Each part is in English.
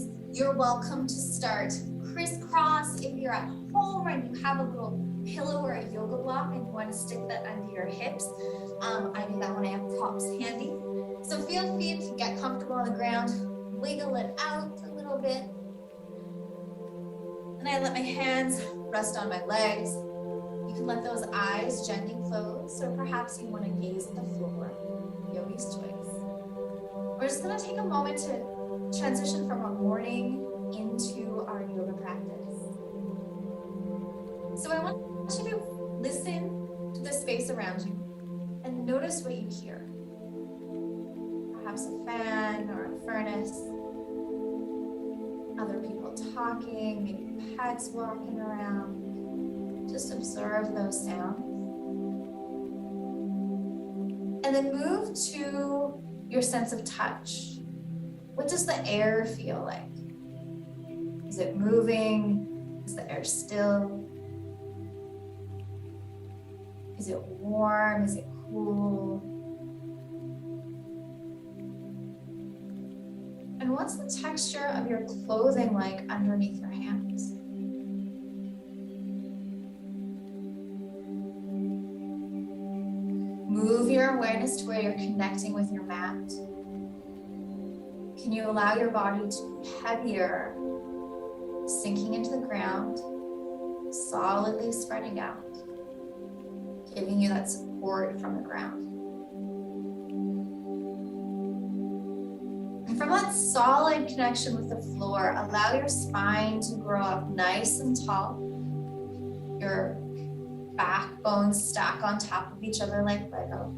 legs, you're welcome to start crisscross. If you're at home and you have a little pillow or a yoga block and you want to stick that under your hips, I do that when I have props handy. So feel free to get comfortable on the ground, wiggle it out a little bit. And I let my hands rest on my legs. You can let those eyes gently close, or perhaps you want to gaze at the floor, yogi's choice. We're just going to take a moment to transition from our morning into our yoga practice. So I want you to listen to the space around you and notice what you hear. Perhaps a fan or a furnace, other people talking, maybe pets walking around. Just observe those sounds. And then move to your sense of touch. What does the air feel like? Is it moving? Is the air still? Is it warm? Is it cool? And what's the texture of your clothing like underneath your hands? Move your awareness to where you're connecting with your mat. Can you allow your body to be heavier, sinking into the ground, solidly spreading out, giving you that support from the ground? And from that solid connection with the floor, allow your spine to grow up nice and tall. Your backbones stack on top of each other like Lego.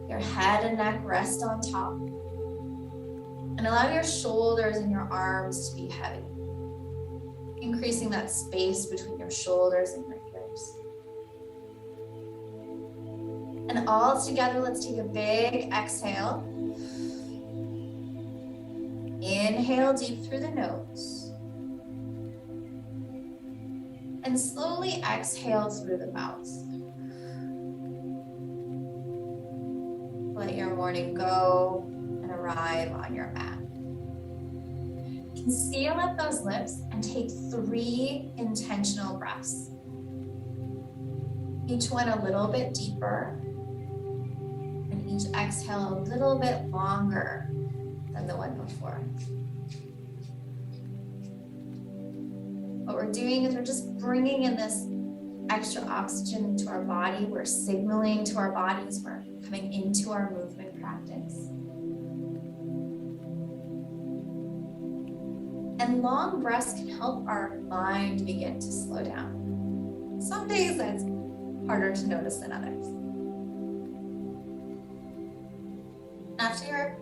Your head and neck rest on top. And allow your shoulders and your arms to be heavy, increasing that space between your shoulders and your ears. And all together, let's take a big exhale. Inhale deep through the nose. And slowly exhale through the mouth. Let your morning go and arrive on your mat. You can seal up those lips and take 3 intentional breaths. Each one a little bit deeper, and each exhale a little bit longer than the one before. What we're doing is we're just bringing in this extra oxygen into our body. We're signaling to our bodies we're coming into our movement practice. And long breaths can help our mind begin to slow down. Some days that's harder to notice than others. After your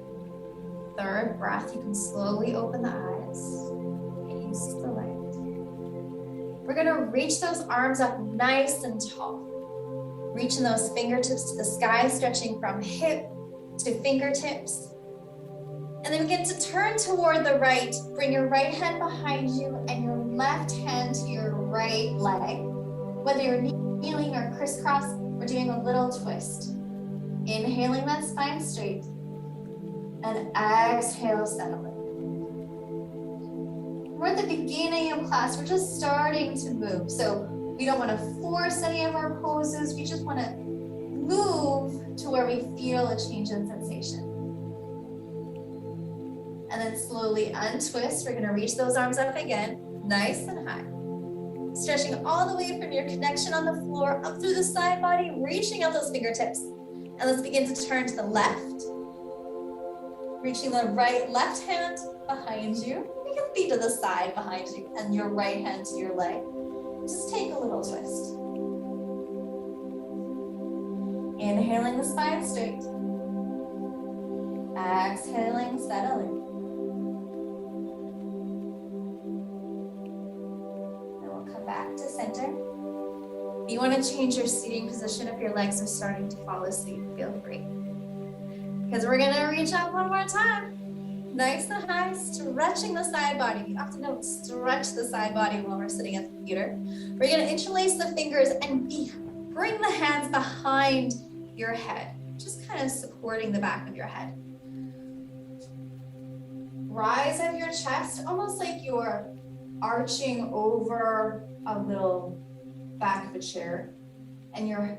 3rd breath, you can slowly open the eyes, get used to the light. We're gonna reach those arms up nice and tall. Reaching those fingertips to the sky, stretching from hip to fingertips. And then begin to turn toward the right. Bring your right hand behind you and your left hand to your right leg. Whether you're kneeling or crisscross, we're doing a little twist. Inhaling that spine straight. And exhale, settle it. We're at the beginning of class. We're just starting to move. So we don't want to force any of our poses. We just want to move to where we feel a change in sensation. And then slowly untwist. We're going to reach those arms up again, nice and high. Stretching all the way from your connection on the floor up through the side body, reaching out those fingertips. And let's begin to turn to the left. Reaching the left hand behind you. You can be to the side behind you and your right hand to your leg. Just take a little twist. Inhaling the spine straight. Exhaling, settling. And we'll come back to center. If you want to change your seating position if your legs are starting to fall asleep, feel free. Because we're going to reach out one more time. Nice and high, stretching the side body. We often don't stretch the side body while we're sitting at the computer. We're going to interlace the fingers and bring the hands behind your head, just kind of supporting the back of your head. rise of your chest, almost like you're arching over a little back of a chair, and your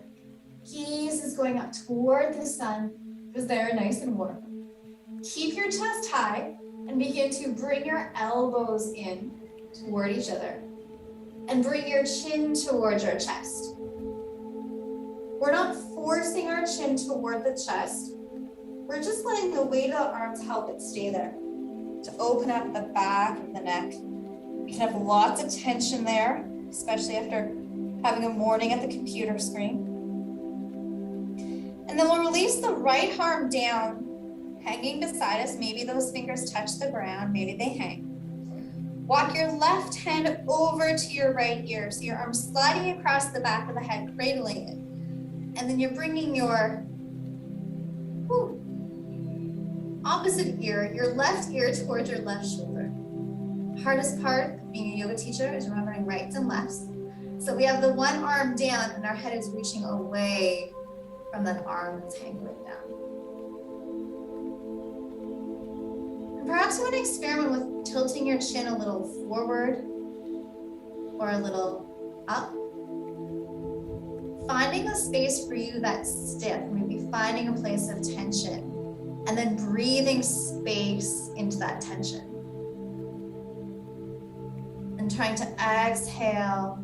gaze is going up toward the sun, because they're nice and warm. Keep your chest high and begin to bring your elbows in toward each other and bring your chin towards your chest. We're not forcing our chin toward the chest. We're just letting the weight of the arms help it stay there, to open up the back of the neck. We can have lots of tension there, especially after having a morning at the computer screen. And then we'll release the right arm down, hanging beside us. Maybe those fingers touch the ground, maybe they hang. Walk your left hand over to your right ear, so your arm's sliding across the back of the head, cradling it. And then you're bringing your opposite ear, your left ear towards your left shoulder. Hardest part of being a yoga teacher is remembering rights and lefts. So we have the one arm down and our head is reaching away from that arm that's hanging down. And perhaps you want to experiment with tilting your chin a little forward or a little up. Finding a space for you that's stiff, maybe finding a place of tension, and then breathing space into that tension. And trying to exhale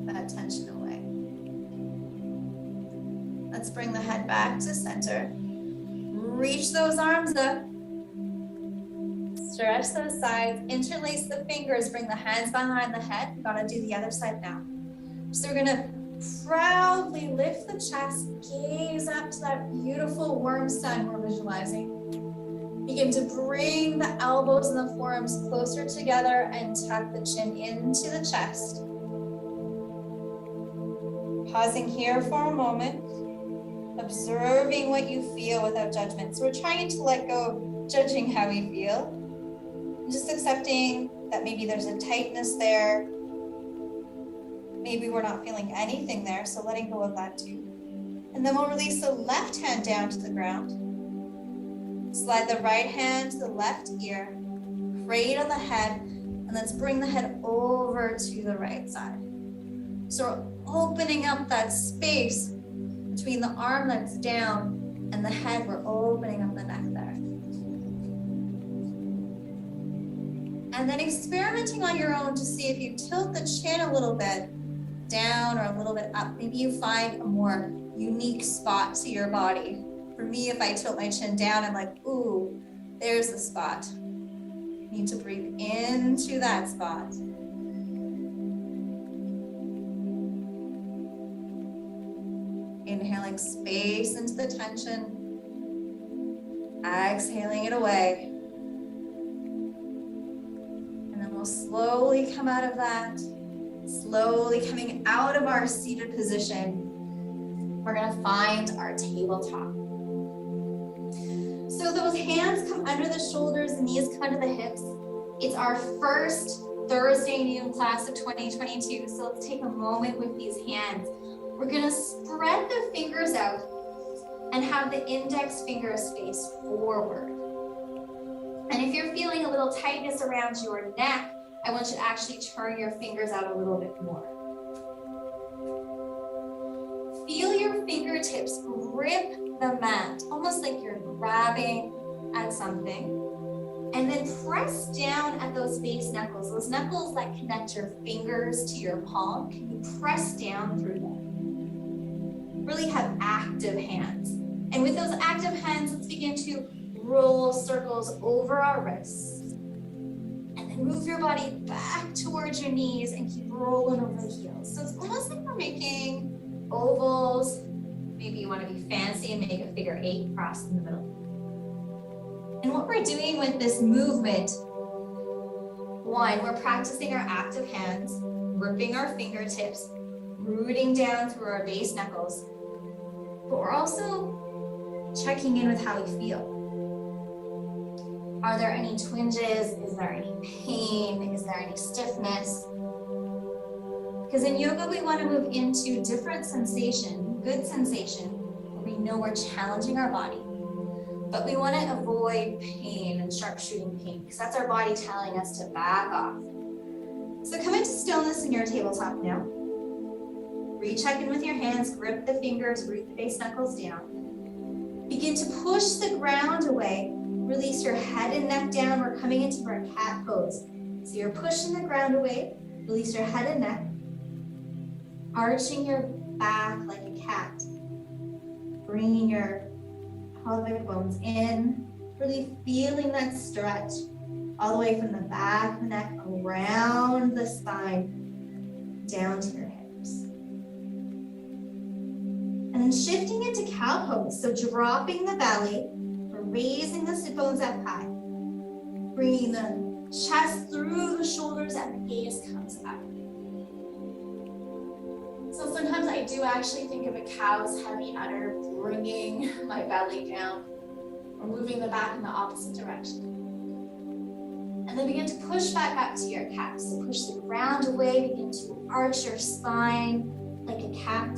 that tension away. Let's bring the head back to center. Reach those arms up. Stretch those sides, interlace the fingers, bring the hands behind the head. We've got to do the other side now. So we're gonna proudly lift the chest, gaze up to that beautiful warm sun we're visualizing. Begin to bring the elbows and the forearms closer together and tuck the chin into the chest. Pausing here for a moment, observing what you feel without judgment. So we're trying to let go of judging how we feel, just accepting that maybe there's a tightness there. Maybe we're not feeling anything there, so letting go of that too. And then we'll release the left hand down to the ground. Slide the right hand to the left ear, cradle the head, and let's bring the head over to the right side. So we're opening up that space between the arm that's down and the head. We're opening up the neck there. And then experimenting on your own to see if you tilt the chin a little bit down or a little bit up. Maybe you find a more unique spot to your body. For me, if I tilt my chin down, I'm like, ooh, there's the spot. Need to breathe into that spot. Inhaling space into the tension. Exhaling it away. And then we'll slowly come out of that. Slowly coming out of our seated position. We're gonna find our tabletop. So those hands come under the shoulders, the knees come under the hips. It's our first Thursday noon class of 2022. So let's take a moment with these hands. We're gonna spread the fingers out and have the index fingers face forward. And if you're feeling a little tightness around your neck, I want you to actually turn your fingers out a little bit more. Feel your fingertips grip the mat, almost like you're grabbing at something. And then press down at those base knuckles that connect your fingers to your palm. Can you press down through them? Really have active hands. And with those active hands, let's begin to roll circles over our wrists. Move your body back towards your knees and keep rolling over the heels. So it's almost like we're making ovals. Maybe you want to be fancy and make a figure 8 across in the middle. And what we're doing with this movement, one, we're practicing our active hands, gripping our fingertips, rooting down through our base knuckles. But we're also checking in with how we feel. Are there any twinges? Is there any pain? Is there any stiffness? Because in yoga, we want to move into different sensation, good sensation, where we know we're challenging our body. But we want to avoid pain and sharp shooting pain because that's our body telling us to back off. So come into stillness in your tabletop now. Recheck in with your hands, grip the fingers, root the base knuckles down. Begin to push the ground away. Release your head and neck down. We're coming into our cat pose. So you're pushing the ground away. Release your head and neck. Arching your back like a cat. Bringing your pelvic bones in. Really feeling that stretch all the way from the back of the neck, around the spine, down to your hips. And then shifting into cow pose. So dropping the belly, raising the sit bones up high. Bringing the chest through the shoulders and the gaze comes up. So sometimes I do actually think of a cow's heavy udder bringing my belly down or moving the back in the opposite direction. And then begin to push back up to your cat. So push the ground away, begin to arch your spine like a cat.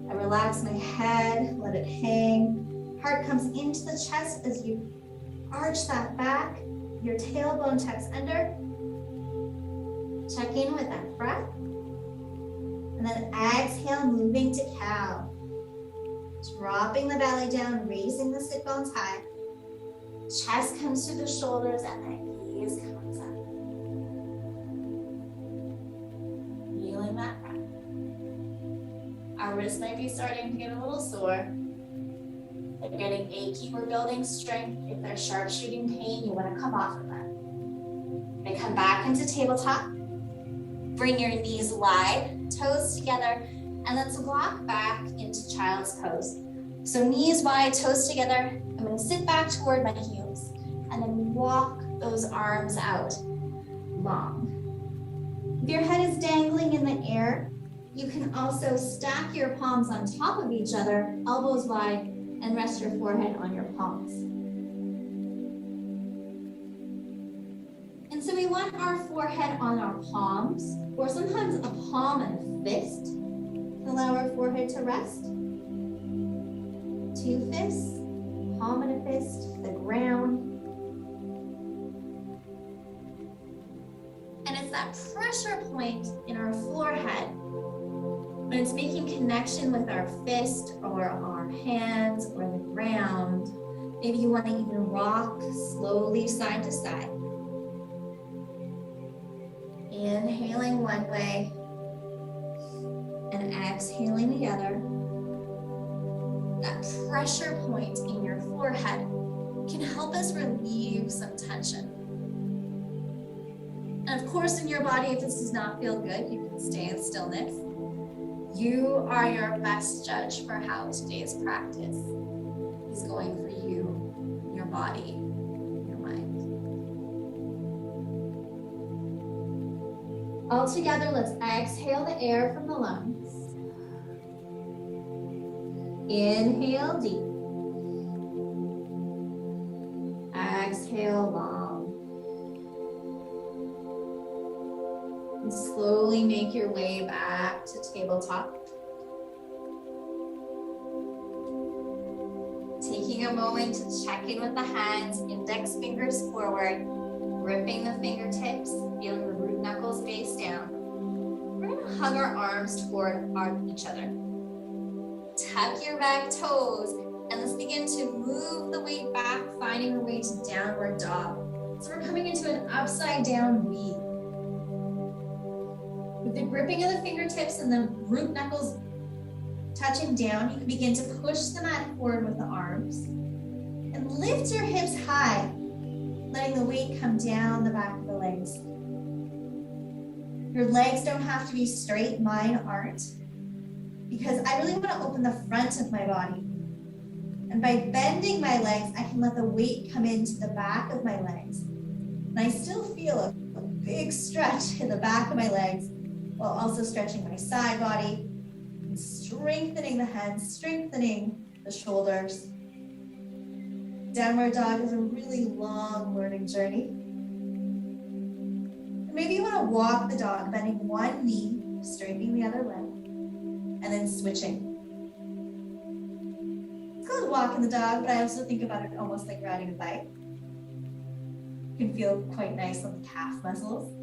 I relax my head, let it hang. Heart comes into the chest as you arch that back. Your tailbone tucks under. Check in with that breath. And then exhale, moving to cow. Dropping the belly down, raising the sit bones high. Chest comes to the shoulders and that gaze comes up. Feeling that breath. Our wrists might be starting to get a little sore. They're getting achy. We're building strength. If there's sharp shooting pain, you want to come off of that. Then come back into tabletop. Bring your knees wide, toes together, and let's walk back into child's pose. So knees wide, toes together. I'm going to sit back toward my heels and then walk those arms out long. If your head is dangling in the air, you can also stack your palms on top of each other, elbows wide, and rest your forehead on your palms. And so we want our forehead on our palms, or sometimes a palm and a fist to allow our forehead to rest. Two fists, palm and a fist to the ground. And it's that pressure point in our forehead when it's making connection with our fist or our hands or the ground. Maybe you want to even rock slowly side to side. Inhaling one way and exhaling the other. That pressure point in your forehead can help us relieve some tension. And of course, in your body, if this does not feel good, you can stay in stillness. You are your best judge for how today's practice is going for you, your body, your mind. All together, let's exhale the air from the lungs. Inhale deep. Exhale long. And slowly make your way back to tabletop. Taking a moment to check in with the hands, index fingers forward, gripping the fingertips, feeling the root knuckles base down. We're going to hug our arms toward each other. Tuck your back toes, and let's begin to move the weight back, finding the way to downward dog. So we're coming into an upside down V. With the gripping of the fingertips and the root knuckles touching down, you can begin to push the mat forward with the arms and lift your hips high, letting the weight come down the back of the legs. Your legs don't have to be straight, mine aren't, because I really want to open the front of my body. And by bending my legs, I can let the weight come into the back of my legs. And I still feel a big stretch in the back of my legs, while also stretching my side body, and strengthening the hands, strengthening the shoulders. Downward dog is a really long learning journey. And maybe you want to walk the dog, bending one knee, straightening the other leg, and then switching. Let's go walking the dog, but I also think about it almost like riding a bike. It can feel quite nice on the calf muscles.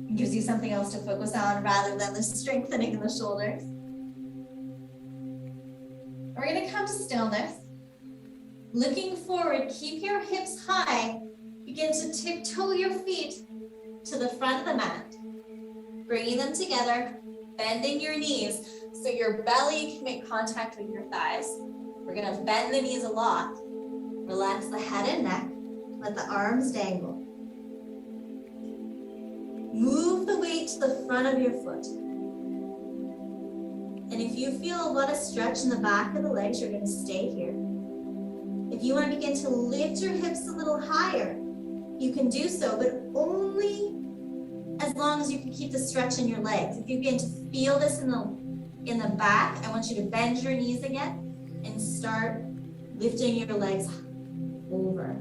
It gives you something else to focus on rather than the strengthening in the shoulders. We're going to come to stillness. Looking forward, keep your hips high. Begin to tiptoe your feet to the front of the mat. Bringing them together, bending your knees so your belly can make contact with your thighs. We're going to bend the knees a lot. Relax the head and neck. Let the arms dangle. Move the weight to the front of your foot. And if you feel a lot of stretch in the back of the legs, you're going to stay here. If you want to begin to lift your hips a little higher, you can do so, but only as long as you can keep the stretch in your legs. If you begin to feel this in the back, I want you to bend your knees again and start lifting your legs over.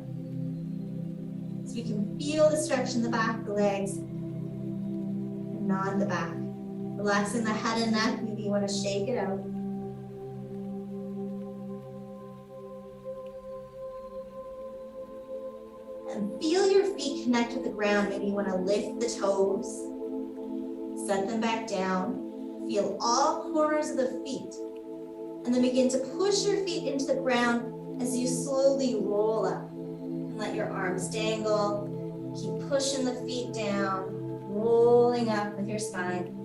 So you can feel the stretch in the back of the legs and not the back. Relaxing the head and neck, maybe you want to shake it out. And feel your feet connect with the ground. Maybe you want to lift the toes, set them back down. Feel all corners of the feet. And then begin to push your feet into the ground as you slowly roll up. And let your arms dangle. Keep pushing the feet down, rolling up with your spine.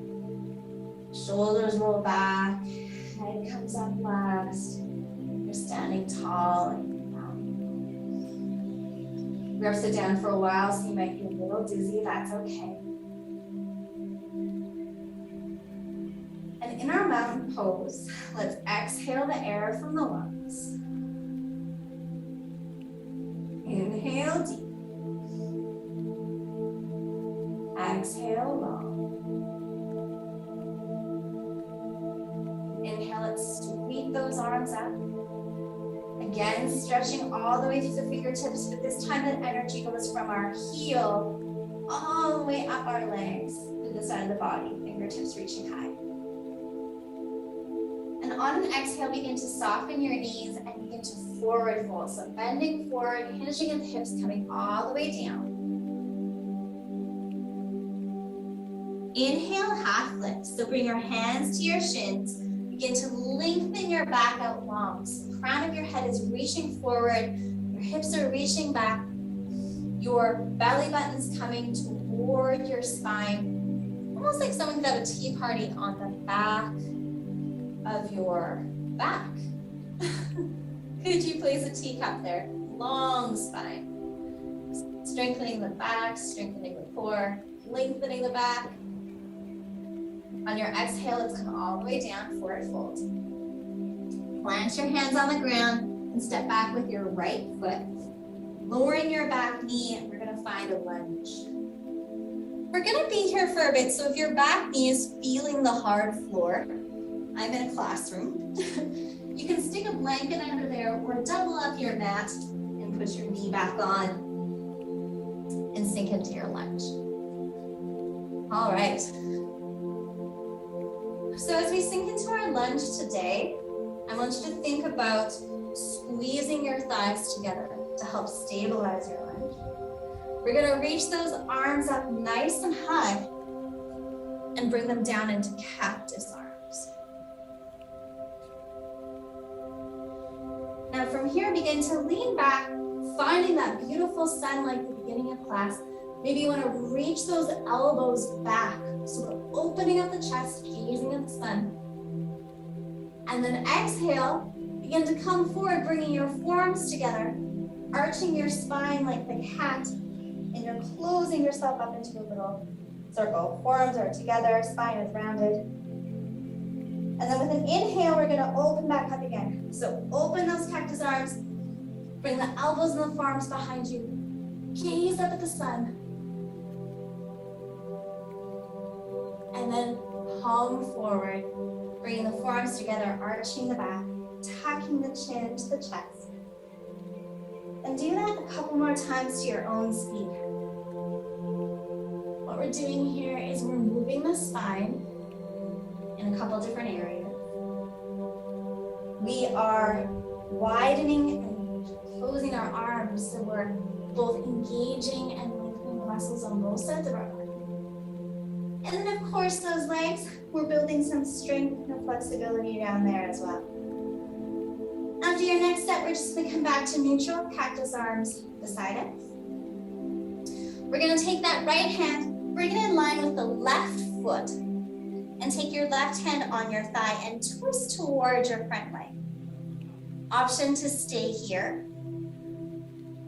Shoulders roll back, head comes up last. You're standing tall and round. We're sit down for a while, so you might be a little dizzy. That's okay. And in our mountain pose, let's exhale the air from the lungs. Inhale deep. Exhale long. Inhale, let's sweep those arms up. Again, stretching all the way through the fingertips, but this time that energy goes from our heel all the way up our legs to the side of the body, fingertips reaching high. And on an exhale, begin to soften your knees and begin to forward fold. So bending forward, hinging at the hips, coming all the way down. Inhale, half lift. So bring your hands to your shins. Begin to lengthen your back out long. So the crown of your head is reaching forward. Your hips are reaching back. Your belly button's coming toward your spine. Almost like someone could have a tea party on the back of your back. Could you place a teacup there? Long spine. Strengthening the back, strengthening the core, lengthening the back. On your exhale, let's come all the way down, forward fold. Plant your hands on the ground and step back with your right foot. Lowering your back knee, and we're gonna find a lunge. We're gonna be here for a bit, so if your back knee is feeling the hard floor, I'm in a classroom, you can stick a blanket under there or double up your mat and put your knee back on and sink into your lunge. All right. So as we sink into our lunge today, I want you to think about squeezing your thighs together to help stabilize your lunge. We're gonna reach those arms up nice and high and bring them down into cactus arms. Now from here, begin to lean back, finding that beautiful sun like the beginning of class. Maybe you wanna reach those elbows back. So we're opening up the chest, gazing at the sun. And then exhale, begin to come forward, bringing your forearms together, arching your spine like the cat, and you're closing yourself up into a little circle. Forearms are together, spine is rounded. And then with an inhale, we're gonna open back up again. So open those cactus arms, bring the elbows and the forearms behind you, gaze up at the sun. And then palm forward, bringing the forearms together, arching the back, tucking the chin to the chest. And do that a couple more times to your own speed. What we're doing here is we're moving the spine in a couple different areas. We are widening and closing our arms so we're both engaging and lengthening the muscles on both sides of our body. And then of course those legs, we're building some strength and flexibility down there as well. After your next step, we're just gonna come back to neutral, cactus arms beside us. We're gonna take that right hand, bring it in line with the left foot, and take your left hand on your thigh and twist towards your front leg. Option to stay here.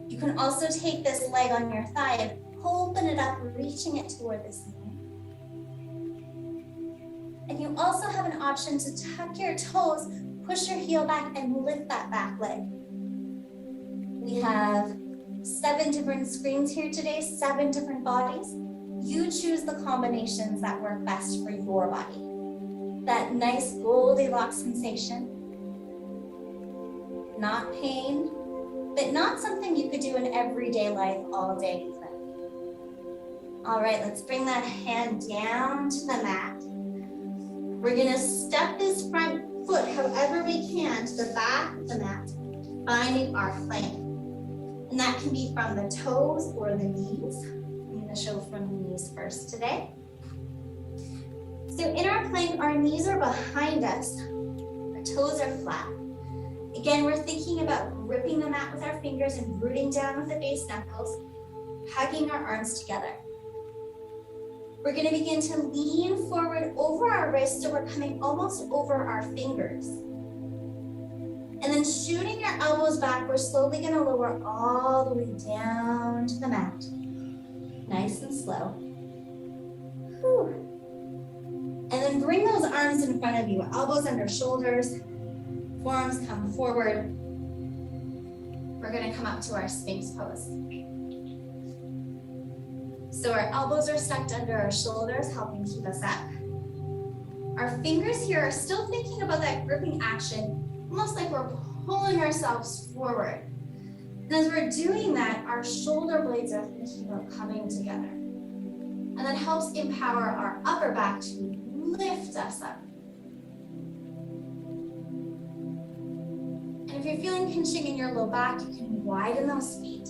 You can also take this leg on your thigh and open it up, reaching it toward the ceiling. And you also have an option to tuck your toes, push your heel back, and lift that back leg. We have 7 different screens here today, 7 different bodies. You choose the combinations that work best for your body. That nice Goldilocks sensation. Not pain, but not something you could do in everyday life all day even. All right, let's bring that hand down to the mat. We're gonna step this front foot however we can to the back of the mat, finding our plank. And that can be from the toes or the knees. I'm gonna show from the knees first today. So in our plank, our knees are behind us, our toes are flat. Again, we're thinking about gripping the mat with our fingers and rooting down with the base knuckles, hugging our arms together. We're gonna begin to lean forward over our wrists so we're coming almost over our fingers. And then shooting your elbows back, we're slowly gonna lower all the way down to the mat. Nice and slow. Whew. And then bring those arms in front of you, elbows under shoulders, forearms come forward. We're gonna come up to our Sphinx pose. So our elbows are stuck under our shoulders, helping keep us up. Our fingers here are still thinking about that gripping action, almost like we're pulling ourselves forward. And as we're doing that, our shoulder blades are thinking about coming together. And that helps empower our upper back to lift us up. And if you're feeling pinching in your low back, you can widen those feet.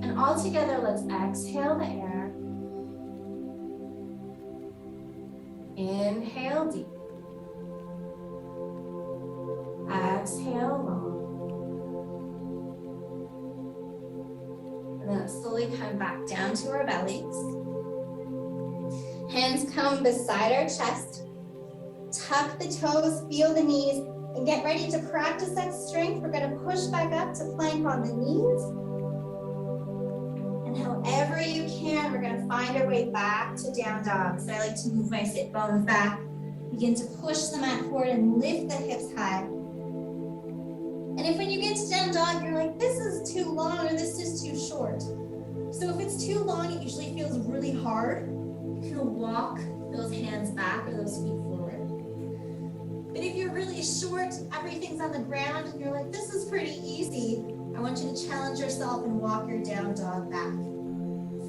And all together, let's exhale the air. Inhale deep. Exhale long. And then slowly come back down to our bellies. Hands come beside our chest. Tuck the toes, feel the knees, and get ready to practice that strength. We're gonna push back up to plank on the knees. And however you can, we're gonna find our way back to down dog. So I like to move my sit bones back, begin to push the mat forward and lift the hips high. And if when you get to down dog, you're like, this is too long or this is too short. So if it's too long, it usually feels really hard. You can walk those hands back or those feet forward. But if you're really short, everything's on the ground and you're like, this is pretty easy, I want you to challenge yourself and walk your down dog back.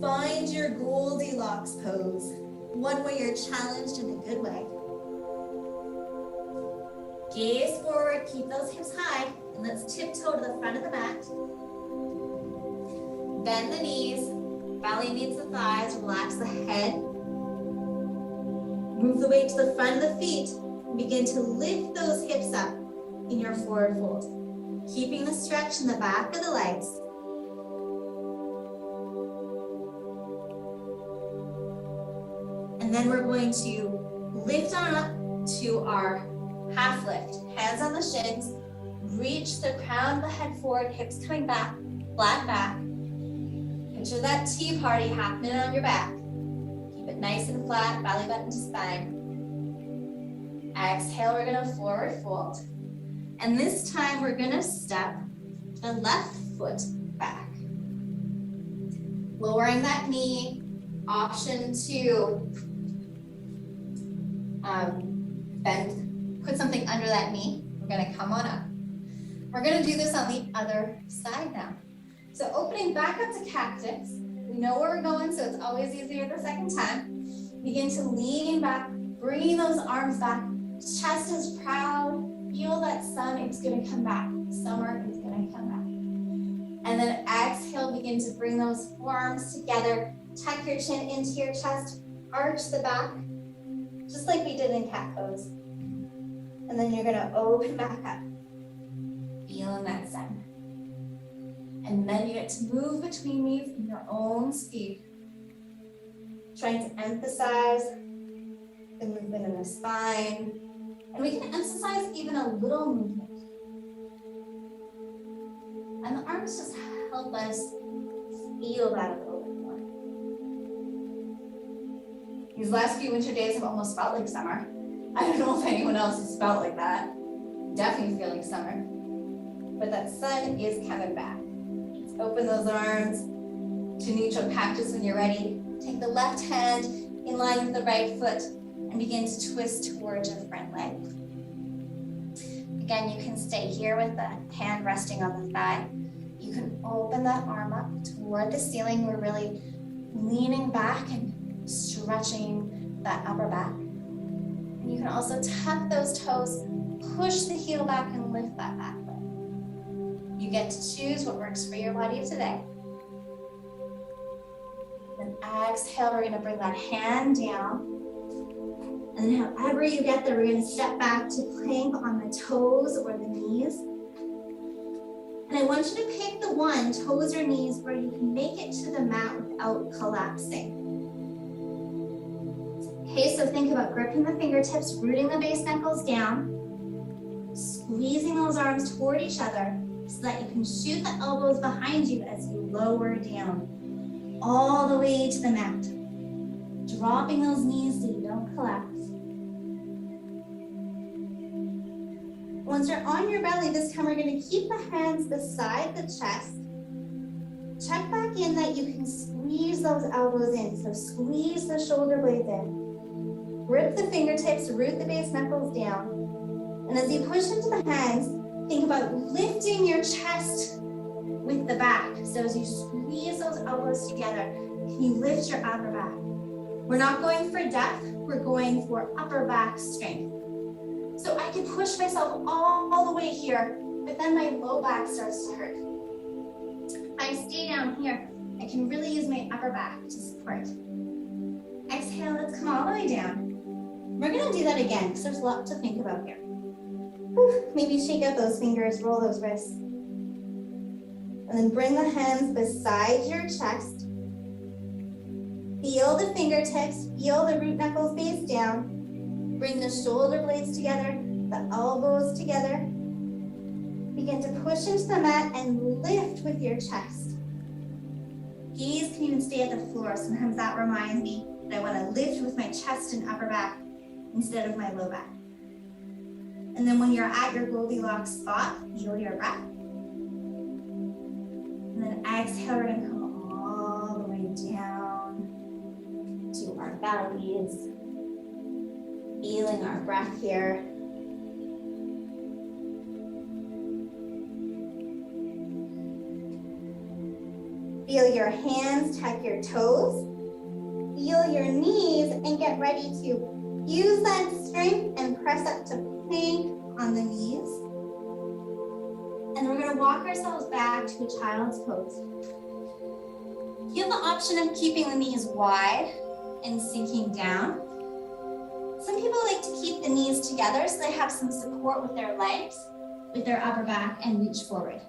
Find your Goldilocks pose, one where you're challenged in a good way. Gaze forward, keep those hips high, and let's tiptoe to the front of the mat. Bend the knees, belly meets the thighs, relax the head. Move the weight to the front of the feet, and begin to lift those hips up in your forward fold, keeping the stretch in the back of the legs. And then we're going to lift on up to our half lift, hands on the shins, reach the crown of the head forward, hips coming back, flat back. Picture that tea party happening on your back. Keep it nice and flat, belly button to spine. Exhale, we're gonna forward fold. And this time we're gonna step the left foot back. Lowering that knee, option to bend, put something under that knee. We're gonna come on up. We're gonna do this on the other side now. So opening back up to cactus, we know where we're going, so it's always easier the second time. Begin to lean back, bringing those arms back, chest is proud, feel that sun is gonna come back. Summer is gonna come back. And then exhale, begin to bring those forearms together. Tuck your chin into your chest, arch the back, just like we did in cat pose. And then you're gonna open back up, feeling that sun. And then you get to move between these in your own speed. Trying to emphasize the movement in the spine. And we can emphasize even a little movement. And the arms just help us feel that a little bit more. These last few winter days have almost felt like summer. I don't know if anyone else has felt like that. Definitely feeling summer. But that sun is coming back. Let's open those arms to neutral cactus when you're ready. Take the left hand in line with the right foot and begin to twist towards your front leg. Again, you can stay here with the hand resting on the thigh. You can open that arm up toward the ceiling. We're really leaning back and stretching that upper back. And you can also tuck those toes, push the heel back and lift that back leg. You get to choose what works for your body today. Then exhale, we're gonna bring that hand down. And then however you get there, we're gonna step back to plank on the toes or the knees. And I want you to pick the one, toes or knees, where you can make it to the mat without collapsing. Okay, so think about gripping the fingertips, rooting the base knuckles down, squeezing those arms toward each other so that you can shoot the elbows behind you as you lower down, all the way to the mat. Dropping those knees so you don't collapse. Once you're on your belly, this time we're going to keep the hands beside the chest. Check back in that you can squeeze those elbows in. So squeeze the shoulder blades in. Grip the fingertips, root the base knuckles down. And as you push into the hands, think about lifting your chest with the back. So as you squeeze those elbows together, can you lift your upper back? We're not going for depth, we're going for upper back strength. So I can push myself all the way here, but then my low back starts to hurt. If I stay down here, I can really use my upper back to support. Exhale, let's come all the way down. We're gonna do that again, because there's a lot to think about here. Maybe shake out those fingers, roll those wrists. And then bring the hands beside your chest. Feel the fingertips, feel the root knuckles base down. Bring the shoulder blades together, the elbows together. Begin to push into the mat and lift with your chest. Gaze can even stay at the floor. Sometimes that reminds me that I want to lift with my chest and upper back instead of my low back. And then when you're at your Goldilocks spot, feel your breath. And then exhale, we're going to come all the way down to our bellies. Feeling our breath here. Feel your hands, tuck your toes. Feel your knees and get ready to use that strength and press up to plank on the knees. And we're going to walk ourselves back to a child's pose. You have the option of keeping the knees wide and sinking down. Some people like to keep the knees together so they have some support with their legs, with their upper back, and reach forward.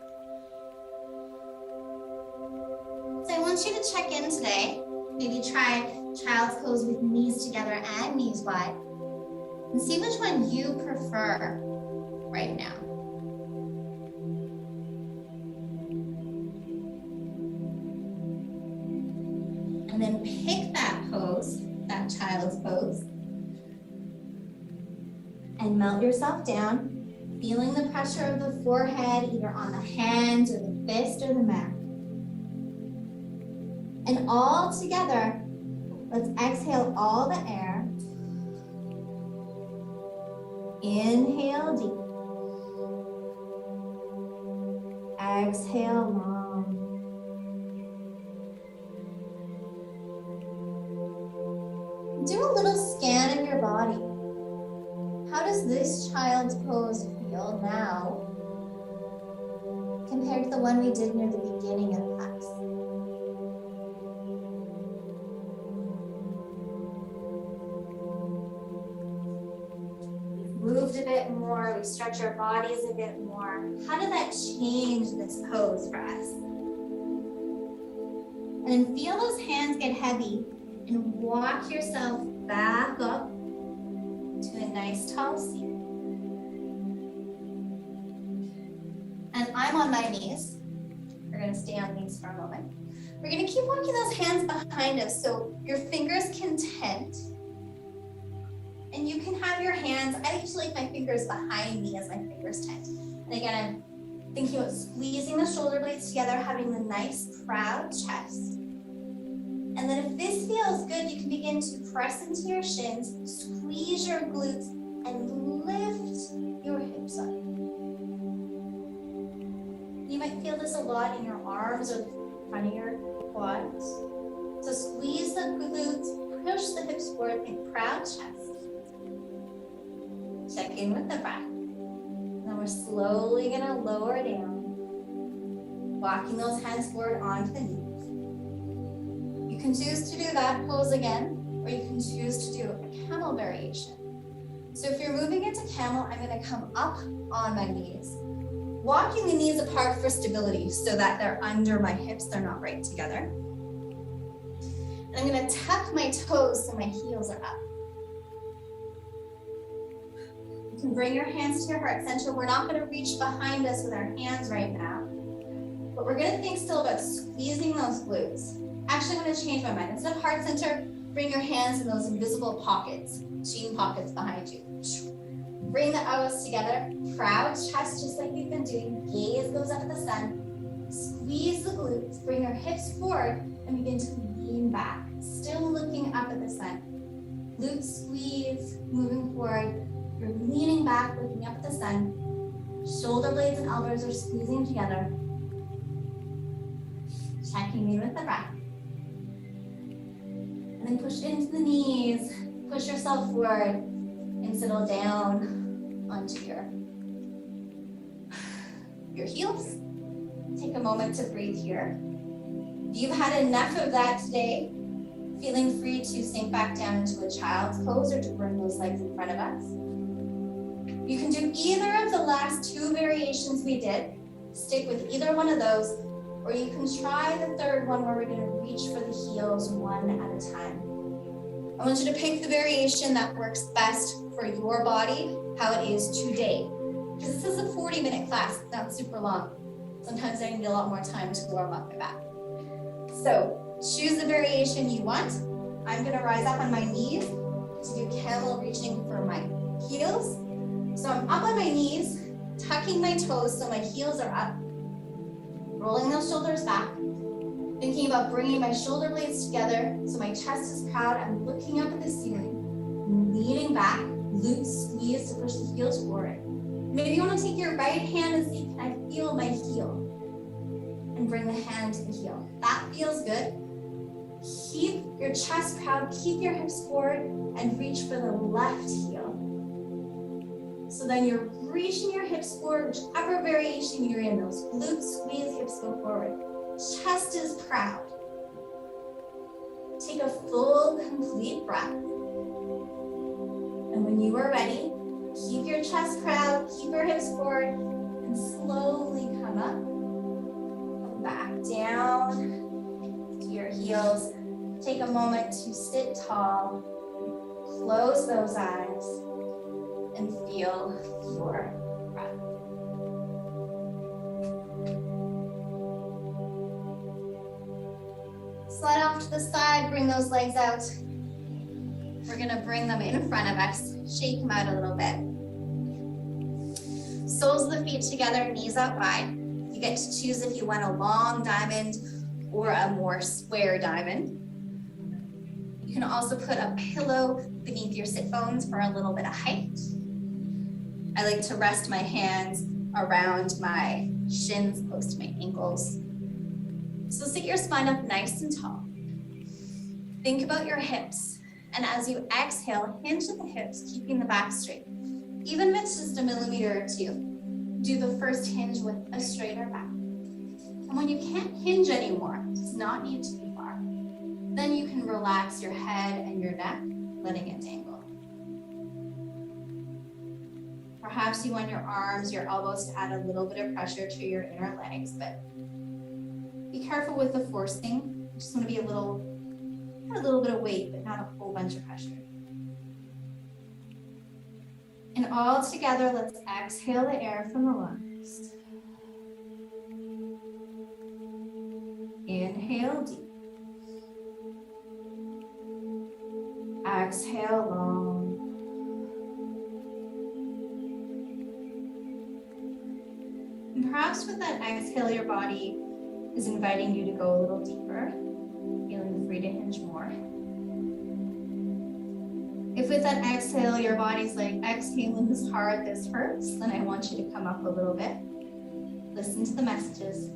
So I want you to check in today. Maybe try child's pose with knees together and knees wide. And see which one you prefer right now. And then pick that pose, that child's pose. And melt yourself down, feeling the pressure of the forehead either on the hands or the fist or the mat. And all together, let's exhale all the air. Inhale deep. Exhale long. Do a little scan of your body. How does this child's pose feel? feel now compared to the one we did near the beginning of class? We've moved a bit more, we stretch our bodies a bit more. How did that change this pose for us? And then feel those hands get heavy and walk yourself back up to a nice tall seat. And I'm on my knees. We're gonna stay on these for a moment. We're gonna keep walking those hands behind us so your fingers can tent. And you can have your hands, I usually like my fingers behind me as my fingers tent. And again, I'm thinking about squeezing the shoulder blades together, having the nice proud chest. And then if this feels good, you can begin to press into your shins, squeeze your glutes, and lift your hips up. You might feel this a lot in your arms or the front of your quads. So squeeze the glutes, push the hips forward, think proud chest. Check in with the breath. Now we're slowly gonna lower down, walking those hands forward onto the knees. You can choose to do that pose again, or you can choose to do a camel variation. So if you're moving into camel, I'm gonna come up on my knees, walking the knees apart for stability so that they're under my hips, they're not right together. And I'm gonna tuck my toes so my heels are up. You can bring your hands to your heart center. We're not gonna reach behind us with our hands right now, but we're gonna think still about squeezing those glutes. Actually, I'm gonna change my mind. Instead of heart center, bring your hands in those invisible pockets, jean pockets behind you. Bring the elbows together, proud chest, just like we've been doing. Gaze goes up at the sun. Squeeze the glutes, bring your hips forward, and begin to lean back, still looking up at the sun. Glutes squeeze, moving forward. You're leaning back, looking up at the sun. Shoulder blades and elbows are squeezing together. Checking in with the breath. And then push into the knees, push yourself forward, and settle down onto your heels. Take a moment to breathe here. If you've had enough of that today, feeling free to sink back down into a child's pose or to bring those legs in front of us. You can do either of the last two variations we did. Stick with either one of those, or you can try the third one where we're going to reach for the heels one at a time. I want you to pick the variation that works best for your body, how it is today. Because this is a 40-minute class, it's not super long. Sometimes I need a lot more time to warm up my back. So choose the variation you want. I'm going to rise up on my knees to do camel, reaching for my heels. So I'm up on my knees, tucking my toes so my heels are up. Rolling those shoulders back, thinking about bringing my shoulder blades together so my chest is proud. I'm looking up at the ceiling, leaning back, glutes squeeze to push the heels forward. Maybe you want to take your right hand and see, can I feel my heel? And bring the hand to the heel. That feels good. Keep your chest proud, keep your hips forward, and reach for the left heel. So then you're reaching your hips forward, whichever variation you're in. Those glutes squeeze, hips go forward. Chest is proud. Take a full, complete breath. And when you are ready, keep your chest proud, keep your hips forward, and slowly come up. Come back down to your heels. Take a moment to sit tall. Close those eyes and feel your breath. Slide off to the side, bring those legs out. We're gonna bring them in front of us, shake them out a little bit. Soles of the feet together, knees out wide. You get to choose if you want a long diamond or a more square diamond. You can also put a pillow beneath your sit bones for a little bit of height. I like to rest my hands around my shins, close to my ankles. So sit your spine up nice and tall. Think about your hips. And as you exhale, hinge at the hips, keeping the back straight. even if it's just a millimeter or two. Do the first hinge with a straighter back. And when you can't hinge anymore, it does not need to be far, then you can relax your head and your neck, letting it dangle. Perhaps you want your arms, your elbows to add a little bit of pressure to your inner legs, but be careful with the forcing. You just want to be a little bit of weight, but not a whole bunch of pressure. And all together, let's exhale the air from the lungs. Inhale deep. Exhale long. And perhaps with that exhale, your body is inviting you to go a little deeper, feeling free to hinge more. If with that exhale, your body's like, exhaling this hard, this hurts, then I want you to come up a little bit. Listen to the messages.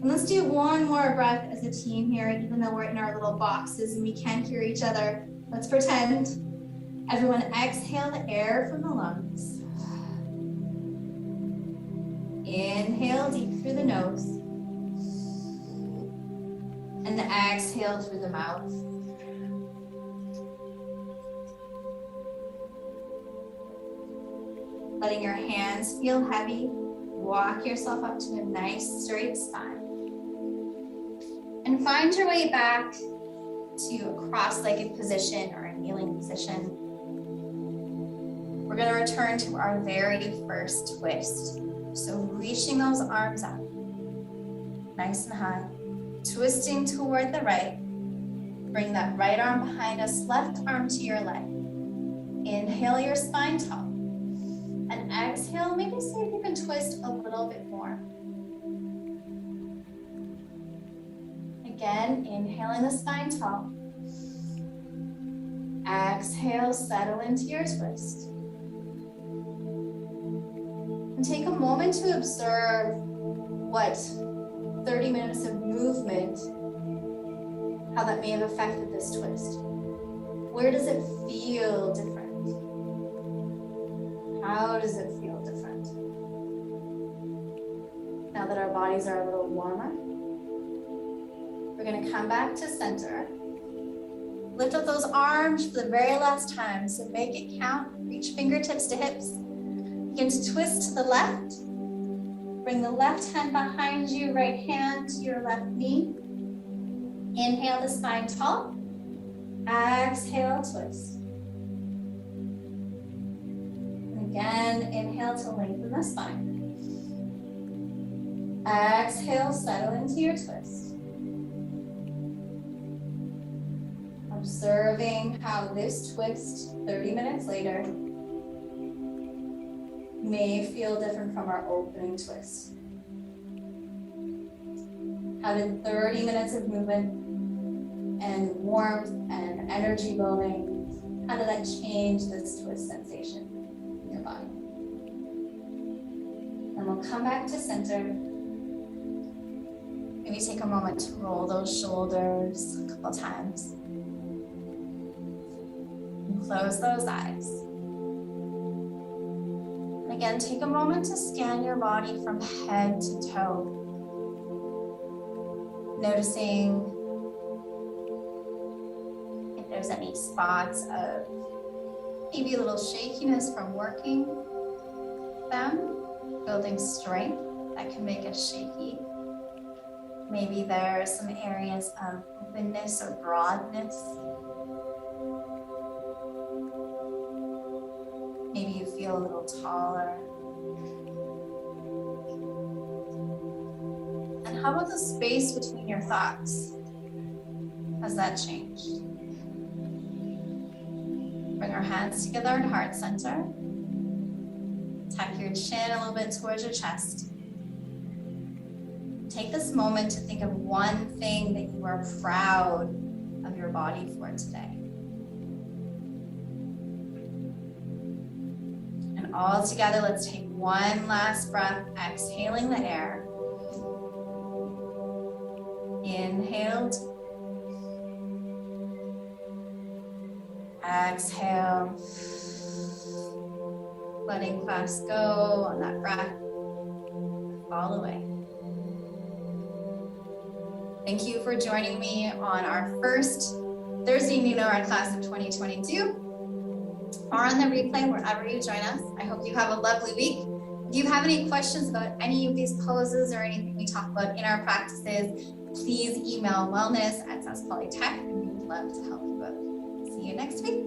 And let's do one more breath as a team here, even though we're in our little boxes and we can't hear each other. Let's pretend. Everyone exhale the air from the lungs. Inhale deep through the nose. And exhale through the mouth. Letting your hands feel heavy, walk yourself up to a nice straight spine. And find your way back to a cross-legged position or a kneeling position. We're going to return to our very first twist. So reaching those arms up, nice and high, twisting toward the right. Bring that right arm behind us, left arm to your leg. Inhale your spine tall. And exhale, maybe see if you can twist a little bit more. Again, inhaling the spine tall. Exhale, settle into your twist. And take a moment to observe what 30 minutes of movement, how that may have affected this twist. Where does it feel different? How does it feel different? Now that our bodies are a little warmer, we're going to come back to center. Lift up those arms for the very last time. So make it count. Reach fingertips to hips. Begin to twist to the left. Bring the left hand behind you, right hand to your left knee. Inhale the spine tall. Exhale, twist. Again, inhale to lengthen the spine. Exhale, settle into your twist. Observing how this twist 30 minutes later may feel different from our opening twist. How did 30 minutes of movement and warmth and energy building, how did that change this twist sensation in your body? And we'll come back to center. Maybe take a moment to roll those shoulders a couple times. And close those eyes. And again, take a moment to scan your body from head to toe. Noticing if there's any spots of maybe a little shakiness from working them, building strength that can make us shaky. Maybe there are some areas of openness or broadness. Maybe you feel a little taller. And how about the space between your thoughts? Has that changed? Bring our hands together in heart center. Tuck your chin a little bit towards your chest. Take this moment to think of one thing that you are proud of your body for today. And all together, let's take one last breath, exhaling the air. Inhale. Exhale. letting class go on that breath. Fall away. Thank you for joining me on our first Thursday Nino Art class of 2022, or on the replay wherever you join us. I hope you have a lovely week. If you have any questions about any of these poses or anything we talk about in our practices, please email wellness@saskpolytech, and we would love to help you out. See you next week.